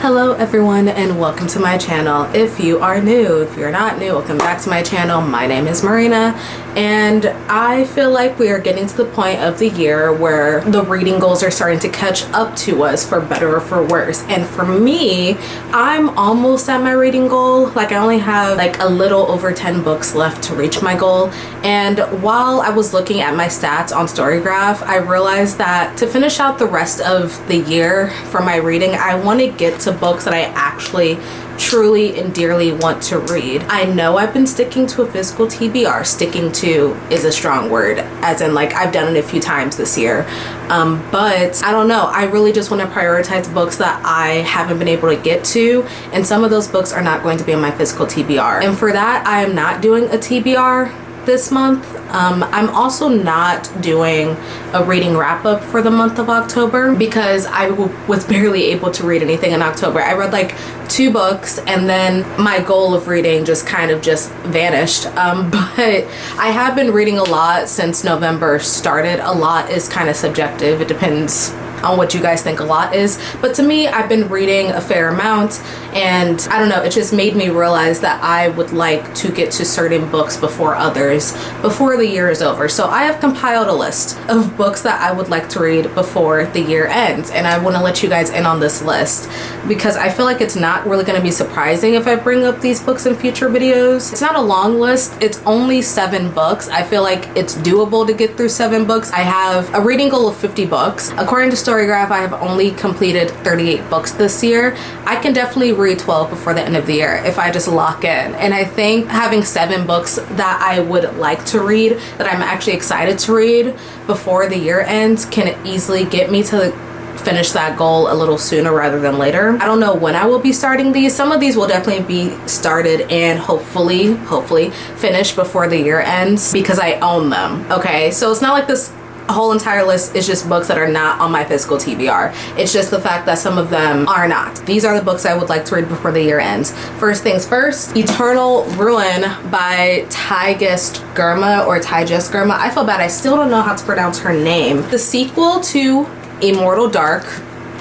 Hello everyone and welcome to my channel. If you are new, if you're not new, welcome back to my channel. My name is Marina and I feel like we are getting to the point of the year where the reading goals are starting to catch up to us, for better or for worse. And for me, I'm almost at my reading goal. Like I only have like a little over 10 books left to reach my goal. And while I was looking at my stats on Storygraph, I realized that to finish out the rest of the year for my reading, I want to get to books that I actually truly and dearly want to read. I know I've been sticking to a physical TBR. Sticking to is a strong word, as in like I've done it a few times this year, but I don't know, I really just want to prioritize books that I haven't been able to get to, and some of those books are not going to be on my physical TBR. And for that, I am not doing a TBR this month. I'm also not doing a reading wrap up for the month of October because I was barely able to read anything in October. I read like 2 books and then my goal of reading just kind of just vanished. But I have been reading a lot since November started. A lot is kind of subjective. It depends on what you guys think a lot is, but to me, I've been reading a fair amount, and I don't know, it just made me realize that I would like to get to certain books before others before the year is over. So I have compiled a list of books that I would like to read before the year ends, and I want to let you guys in on this list because I feel like it's not really going to be surprising if I bring up these books in future videos. It's not a long list, it's only 7 books. I feel like it's doable to get through 7 books. I have a reading goal of 50 books. According to Storygraph, I have only completed 38 books this year. I can definitely read 12 before the end of the year if I just lock in. And I think having 7 books that I would like to read, that I'm actually excited to read before the year ends, can easily get me to finish that goal a little sooner rather than later. I don't know when I will be starting these. Some of these will definitely be started and hopefully finished before the year ends because I own them. Okay, so it's not like this whole entire list is just books that are not on my physical TBR. It's just the fact that some of them are not. These are the books I would like to read before the year ends. First things first, Eternal Ruin by Tigest Girma or Tigest Girma. I feel bad, I still don't know how to pronounce her name. The sequel to Immortal Dark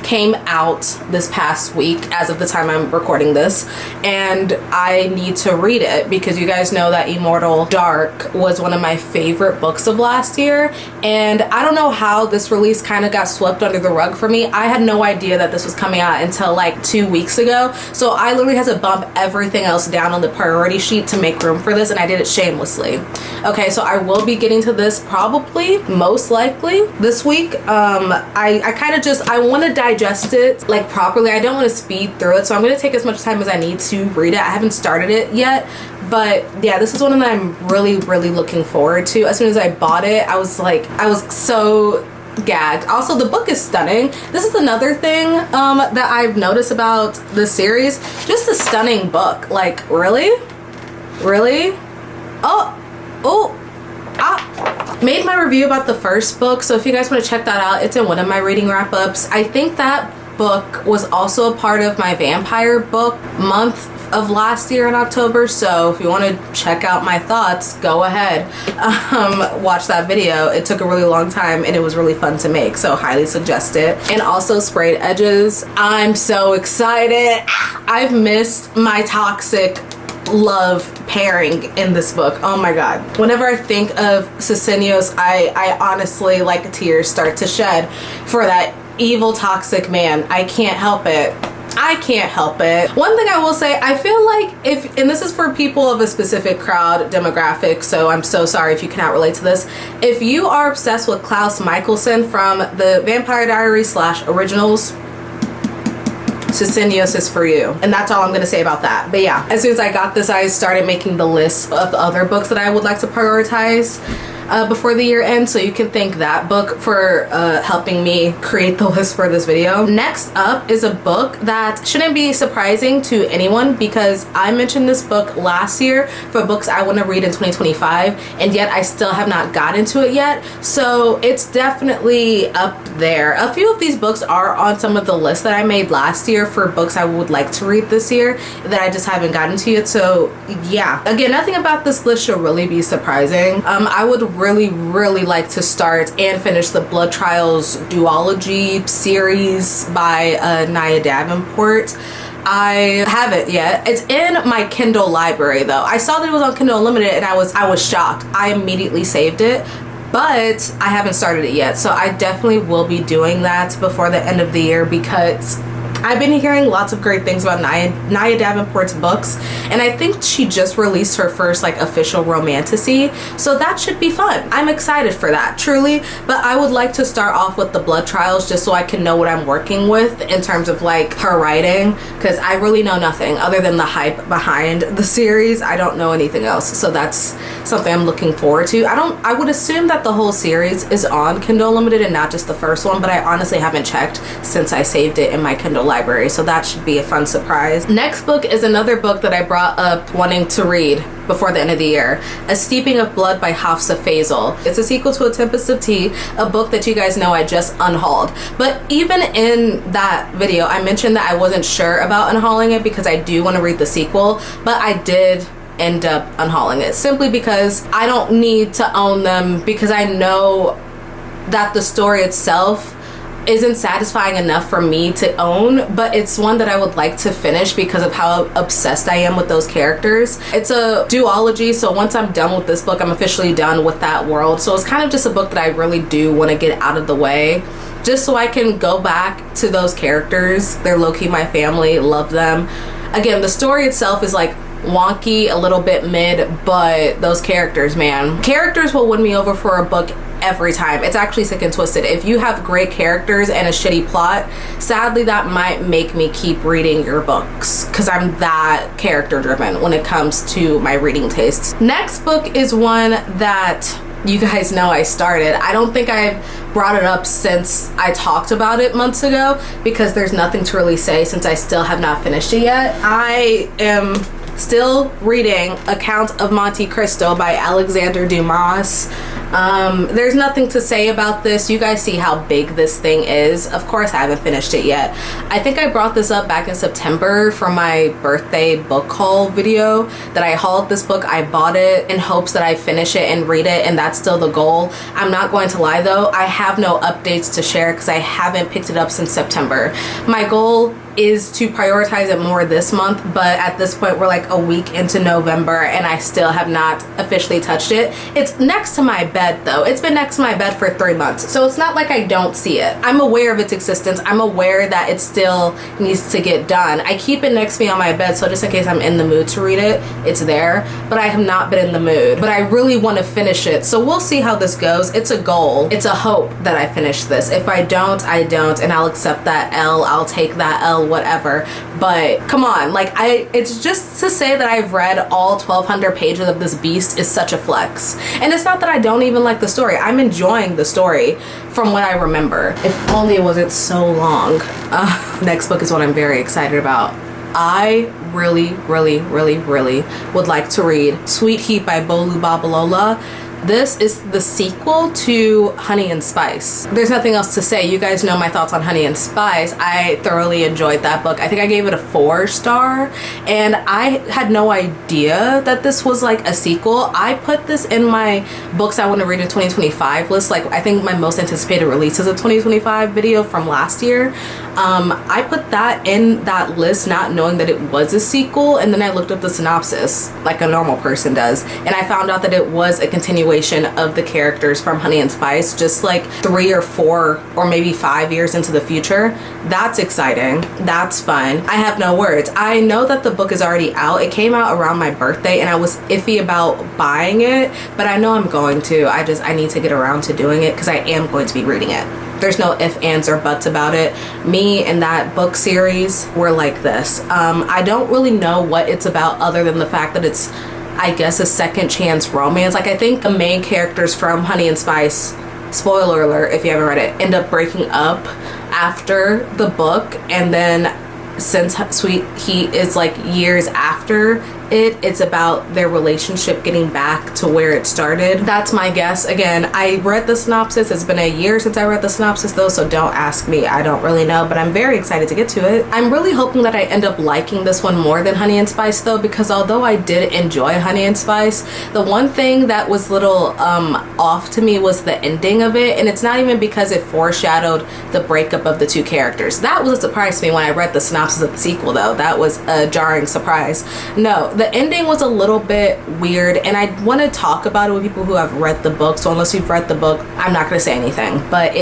came out this past week as of the time I'm recording this, and I need to read it because you guys know that Immortal Dark was one of my favorite books of last year, and I don't know how this release kind of got swept under the rug for me. I had no idea that this was coming out until like 2 weeks ago, so I literally had to bump everything else down on the priority sheet to make room for this, and I did it shamelessly. Okay, so I will be getting to this probably, most likely, this week. I kind of just, I want to digest it like properly. I don't want to speed through it, so I'm going to take as much time as I need to read it. I haven't started it yet, but yeah, this is one that I'm really looking forward to. As soon as I bought it, I was so gagged. Also, the book is stunning. This is another thing that I've noticed about this series. Just a stunning book. Like, really? Made my review about the first book, so if you guys want to check that out, it's in one of my reading wrap-ups. I think that book was also a part of my vampire book month of last year in October, so if you want to check out my thoughts, go ahead, watch that video. It took a really long time and it was really fun to make, so highly suggest it. And also Sprayed Edges. I'm so excited. I've missed my toxic love pairing in this book. Oh my god, whenever I think of Cecenios, I honestly, like, tears start to shed for that evil toxic man. I can't help it. One thing I will say, I feel like and this is for people of a specific crowd demographic, so I'm so sorry if you cannot relate to this. If you are obsessed with Klaus Mikaelson from the Vampire Diaries / Originals, Cecenios is for you, and that's all I'm going to say about that. But yeah, as soon as I got this, I started making the list of the other books that I would like to prioritize before the year ends, so you can thank that book for helping me create the list for this video. Next up is a book that shouldn't be surprising to anyone because I mentioned this book last year for books I want to read in 2025, and yet I still have not got into it yet, so it's definitely up there. A few of these books are on some of the lists that I made last year for books I would like to read this year that I just haven't gotten to yet, so yeah. Again, nothing about this list should really be surprising. I would really like to start and finish the Blood Trials duology series by Naya Davenport. I haven't yet. It's in my Kindle library though. I saw that it was on Kindle Unlimited and I was shocked. I immediately saved it, but I haven't started it yet. So I definitely will be doing that before the end of the year, because I've been hearing lots of great things about Naya Davenport's books, and I think she just released her first like official romantasy, so that should be fun. I'm excited for that, truly. But I would like to start off with the Blood Trials just so I can know what I'm working with in terms of like her writing, because I really know nothing other than the hype behind the series. I don't know anything else, so that's something I'm looking forward to. I would assume that the whole series is on Kindle Unlimited and not just the first one, but I honestly haven't checked since I saved it in my Kindle library, so that should be a fun surprise. Next book is another book that I brought up wanting to read before the end of the year, A Steeping of Blood by Hafsa Faisal. It's a sequel to A Tempest of Tea, a book that you guys know I just unhauled. But even in that video, I mentioned that I wasn't sure about unhauling it because I do want to read the sequel, but I did end up unhauling it simply because I don't need to own them, because I know that the story itself isn't satisfying enough for me to own, but it's one that I would like to finish because of how obsessed I am with those characters. It's a duology, so once I'm done with this book, I'm officially done with that world. So it's kind of just a book that I really do want to get out of the way, just so I can go back to those characters. They're low-key my family, love them. Again, the story itself is like wonky, a little bit mid, but those characters, man. Characters will win me over for a book every time. It's actually sick and twisted. If you have great characters and a shitty plot, sadly that might make me keep reading your books, because I'm that character driven when it comes to my reading tastes. Next book is one that you guys know I started. I don't think I've brought it up since I talked about it months ago, because there's nothing to really say since I still have not finished it yet. I am still reading A Count of Monte Cristo by Alexander Dumas. There's nothing to say about this. You guys see how big this thing is. Of course I haven't finished it yet. I think I brought this up back in September for my birthday book haul video, that I hauled this book. I bought it in hopes that I finish it and read it, and that's still the goal. I'm not going to lie though, I have no updates to share because I haven't picked it up since September. My goal is to prioritize it more this month, but at this point we're like a week into November and I still have not officially touched it. It's next to my bed though. It's been next to my bed for 3 months, so it's not like I don't see it. I'm aware of its existence. I'm aware that it still needs to get done. I keep it next to me on my bed, so just in case I'm in the mood to read it, it's there, but I have not been in the mood. But I really want to finish it, so we'll see how this goes. It's a goal. It's a hope that I finish this. If I don't, I don't, and I'll accept that L. I'll take that L, whatever. But come on, like, it's just to say that I've read all 1,200 pages of this beast is such a flex. And it's not that I don't even like the story. I'm enjoying the story from what I remember. If only it wasn't so long. Next book is what I'm very excited about. I really would like to read Sweet Heat by Bolu Babalola. This is the sequel to Honey and Spice. There's nothing else to say. You guys know my thoughts on Honey and Spice. I thoroughly enjoyed that book. I think I gave it a 4-star, and I had no idea that this was like a sequel. I put this in my books I want to read in 2025 list. Like, I think my most anticipated releases of 2025 video from last year. I put that in that list not knowing that it was a sequel, and then I looked up the synopsis like a normal person does, and I found out that it was a continuation of the characters from Honey and Spice, just like 3 or 4 or maybe 5 years into the future. That's exciting. That's fun. I have no words. I know that the book is already out. It came out around my birthday and I was iffy about buying it, but I know I'm going to. I need to get around to doing it because I am going to be reading it. There's no ifs, ands, or buts about it. Me and that book series were like this. I don't really know what it's about other than the fact that it's, I guess, a second chance romance. Like, I think the main characters from Honey and Spice, spoiler alert if you haven't read it, end up breaking up after the book, and then since Sweet Heat is like years after after it's about their relationship getting back to where it started. That's my guess. Again, I read the synopsis. It's been a year since I read the synopsis though, so don't ask me. I don't really know, but I'm very excited to get to it. I'm really hoping that I end up liking this one more than Honey and Spice though, because although I did enjoy Honey and Spice, the one thing that was little off to me was the ending of it, and it's not even because it foreshadowed the breakup of the two characters. That was a surprise to me when I read the synopsis of the sequel though. That was a jarring surprise. No, the ending was a little bit weird, and I want to talk about it with people who have read the book, so unless you've read the book, I'm not going to say anything, but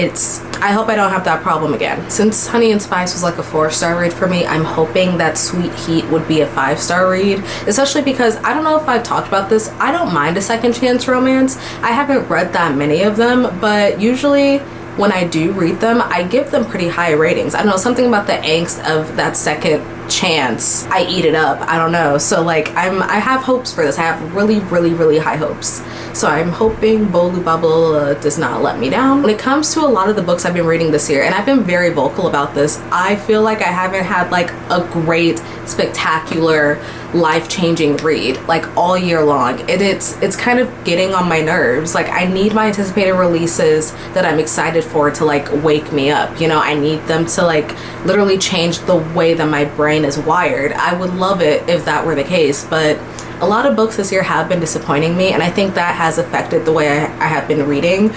I hope I don't have that problem again. Since Honey and Spice was like a 4-star read for me, I'm hoping that Sweet Heat would be a 5-star read, especially because I don't know if I've talked about this, I don't mind a second chance romance. I haven't read that many of them, but usually when I do read them, I give them pretty high ratings. I don't know, something about the angst of that second chance, I eat it up. I don't know. So like I have hopes for this. I have really high hopes. So I'm hoping Bolu Bubble does not let me down. When it comes to a lot of the books I've been reading this year, and I've been very vocal about this, I feel like I haven't had like a great, spectacular, life-changing read like all year long. It's kind of getting on my nerves. Like I need my anticipated releases that I'm excited for to like wake me up. You know, I need them to like literally change the way that my brain is wired. I would love it if that were the case, but a lot of books this year have been disappointing me, and I think that has affected the way I have been reading.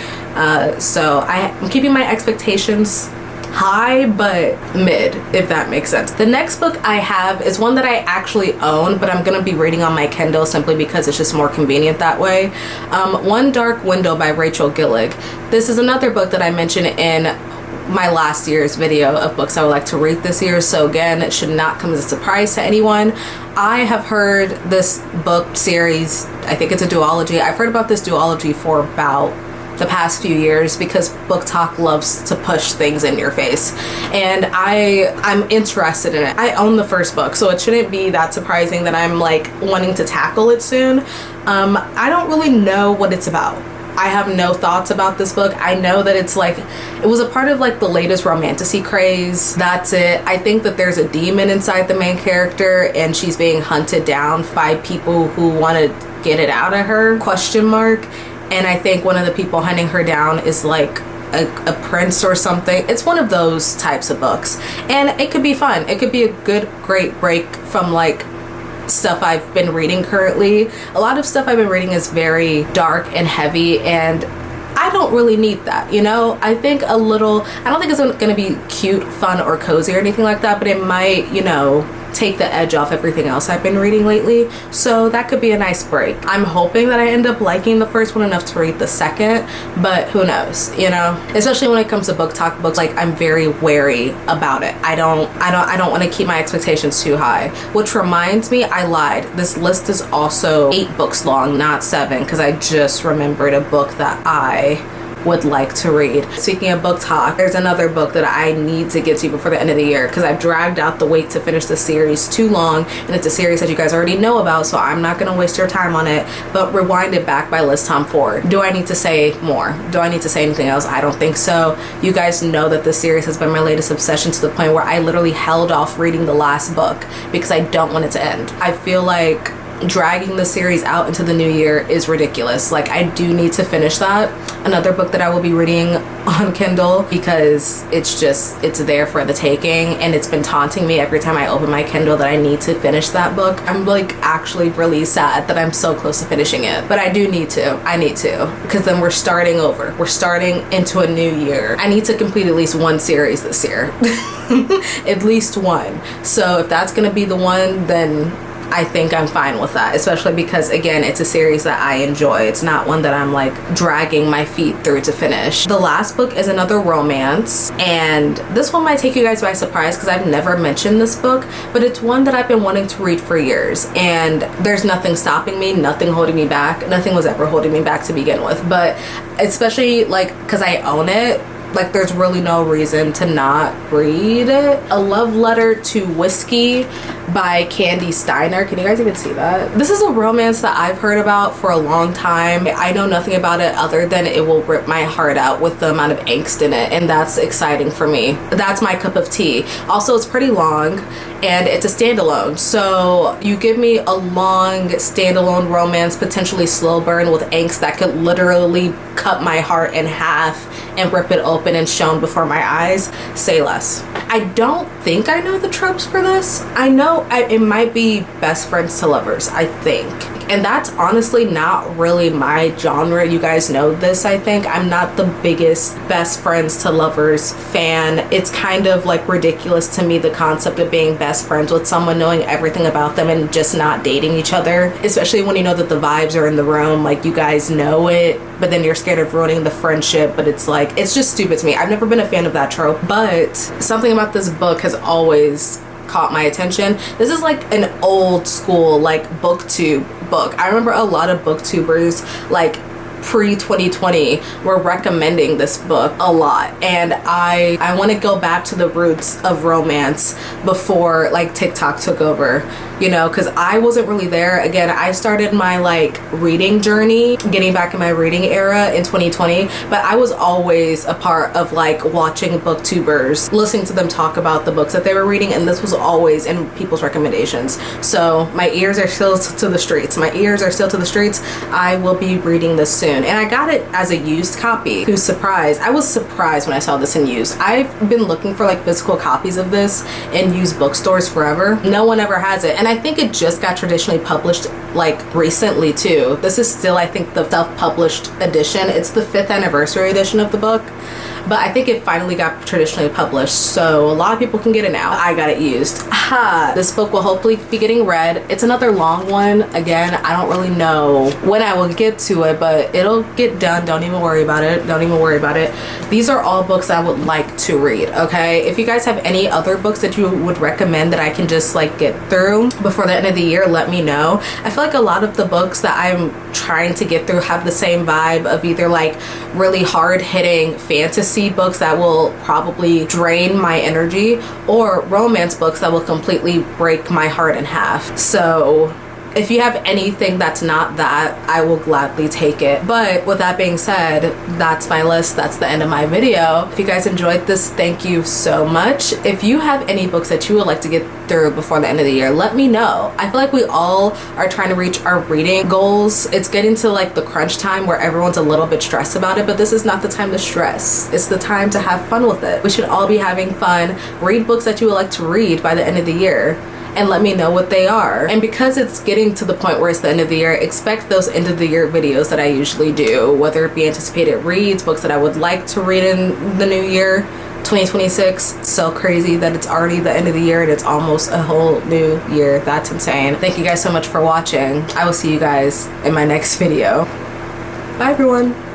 So I'm keeping my expectations high but mid, if that makes sense. The next book I have is one that I actually own, but I'm gonna be reading on my Kindle simply because it's just more convenient that way. One Dark Window by Rachel Gillig. This is another book that I mentioned in my last year's video of books I would like to read this year, so again, it should not come as a surprise to anyone. I have heard this book series, I think it's a duology, I've heard about this duology for about the past few years because Book Talk loves to push things in your face, and I'm interested in it. I own the first book, so it shouldn't be that surprising that I'm like wanting to tackle it soon. I don't really know what it's about. I have no thoughts about this book. I know that it's like, it was a part of like the latest romantasy craze. That's it. I think that there's a demon inside the main character and she's being hunted down by people who want to get it out of her, question mark. And I think one of the people hunting her down is like a prince or something. It's one of those types of books. And it could be fun. It could be a great break from like stuff I've been reading currently. A lot of stuff I've been reading is very dark and heavy, and I don't really need that, you know? I think I don't think it's gonna be cute, fun, or cozy or anything like that, but it might, you know, take the edge off everything else I've been reading lately. So that could be a nice break. I'm hoping that I end up liking the first one enough to read the second, but who knows, you know? Especially when it comes to Book Talk books, like I'm very wary about it. I don't want to keep my expectations too high. Which reminds me, I lied. This list is also 8 books long, not 7, because I just remembered a book that I would like to read. Speaking of Book Talk, there's another book that I need to get to before the end of the year because I've dragged out the wait to finish the series too long, and it's a series that you guys already know about, so I'm not gonna waste your time on it. But Rewind It Back by Liz Tom Ford. Do I need to say more? Do I need to say anything else? I don't think so. You guys know that this series has been my latest obsession to the point where I literally held off reading the last book because I don't want it to end. I feel like dragging the series out into the new year is ridiculous. Like I do need to finish that. Another book that I will be reading on Kindle because it's there for the taking, and it's been taunting me every time I open my Kindle that I need to finish that book. I'm like actually really sad that I'm so close to finishing it, but I need to because then we're starting over. We're starting into a new year. I need to complete at least one series this year. At least one. So if that's gonna be the one, then I think I'm fine with that, especially because again, it's a series that I enjoy. It's not one that I'm like dragging my feet through to finish. The last book is another romance, and this one might take you guys by surprise because I've never mentioned this book, but it's one that I've been wanting to read for years, and there's nothing stopping me, nothing holding me back. Nothing was ever holding me back to begin with, but especially like because I own it, like there's really no reason to not read it. A Love Letter to Whiskey by Candy Steiner. Can you guys even see that? This is a romance that I've heard about for a long time. I know nothing about it other than it will rip my heart out with the amount of angst in it, and that's exciting for me. That's my cup of tea. Also, it's pretty long and it's a standalone, so you give me a long standalone romance, potentially slow burn with angst that could literally cut my heart in half and rip it open and shown before my eyes. Say less. I don't think I know the tropes for this. I know it might be best friends to lovers, I think, and that's honestly not really my genre. You guys know this. I think I'm not the biggest best friends to lovers fan. It's kind of like ridiculous to me, the concept of being best friends with someone, knowing everything about them and just not dating each other, especially when you know that the vibes are in the room, like you guys know it, but then you're scared of ruining the friendship. But it's like, it's just stupid to me. I've never been a fan of that trope, but something about this book has always caught my attention. This is like an old school like booktube book. I remember a lot of booktubers like pre-2020 were recommending this book a lot, and I want to go back to the roots of romance before like TikTok took over, you know, because I wasn't really there. Again, I started my like reading journey, getting back in my reading era in 2020, but I was always a part of like watching booktubers, listening to them talk about the books that they were reading, and this was always in people's recommendations. So my ears are still to the streets. My ears are still to the streets. I will be reading this soon. And I got it as a used copy. Who's surprised? I was surprised when I saw this in used. I've been looking for like physical copies of this in used bookstores forever. No one ever has it. And I think it just got traditionally published like recently too. This is still, I think, the self-published edition. It's the 5th anniversary edition of the book, but I think it finally got traditionally published, so a lot of people can get it now. I got it used. This book will hopefully be getting read. It's another long one. Again, I don't really know when I will get to it, but it'll get done. Don't even worry about it. Don't even worry about it. These are all books I would like to read, okay? If you guys have any other books that you would recommend that I can just like get through before the end of the year, let me know. I feel like a lot of the books that I'm trying to get through have the same vibe of either like really hard-hitting fantasy books that will probably drain my energy, or romance books that will completely break my heart in half. So if you have anything that's not that, I will gladly take it. But with that being said, that's my list. That's the end of my video. If you guys enjoyed this, thank you so much. If you have any books that you would like to get through before the end of the year, let me know. I feel like we all are trying to reach our reading goals. It's getting to like the crunch time where everyone's a little bit stressed about it, but this is not the time to stress. It's the time to have fun with it. We should all be having fun. Read books that you would like to read by the end of the year, and let me know what they are. And because it's getting to the point where it's the end of the year, expect those end of the year videos that I usually do, whether it be anticipated reads, books that I would like to read in the new year, 2026. So crazy that it's already the end of the year and it's almost a whole new year. That's insane. Thank you guys so much for watching. I will see you guys in my next video. Bye everyone.